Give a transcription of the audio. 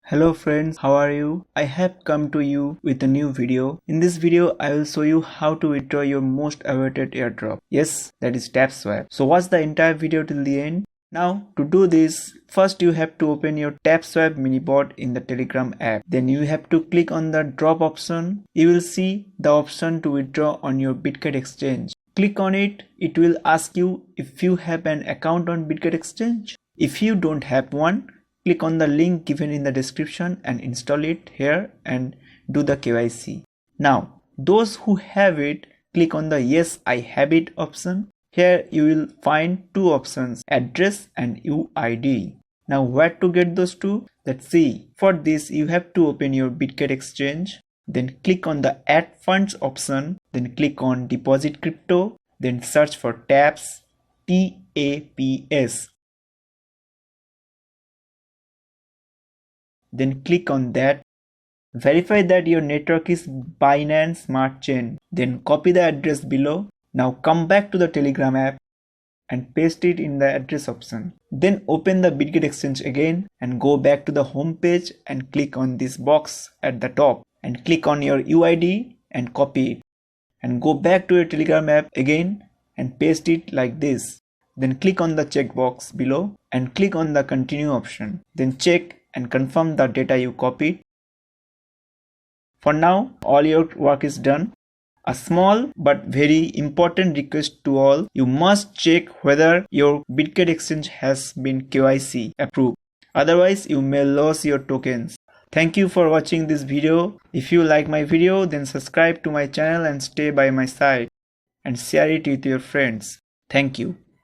Hello friends, how are you? I have come to you with a new video. In this video, I will show you how to withdraw your most awaited airdrop. Yes, that is TapSwap. So watch the entire video till the end. Now to do this, first you have to open your TapSwap mini bot in the Telegram app. Then you have to click on the drop option. You will see the option to withdraw on your Bitget exchange. Click on it. It will ask you if you have an account on Bitget exchange. If you don't have one, click on the link given in the description and install it here and do the KYC. Now, those who have it, click on the Yes, I have it option. Here you will find two options, address and UID. Now where to get those two? Let's see. For this, you have to open your Bitget exchange. Then click on the Add Funds option. Then click on Deposit Crypto. Then search for TAPS, TAPS. Then click on that. Verify that your network is Binance Smart Chain. Then copy the address below. Now come back to the Telegram app and paste it in the address option. Then open the Bitget exchange again and go back to the home page and click on this box at the top and click on your UID and copy it. And go back to your Telegram app again and paste it like this. Then click on the checkbox below and click on the continue option. Then check and confirm the data you copied. For now, all your work is done. A small but very important request to all, you must check whether your Bitget exchange has been KYC approved. Otherwise, you may lose your tokens. Thank you for watching this video. If you like my video, then subscribe to my channel and stay by my side and share it with your friends. Thank you.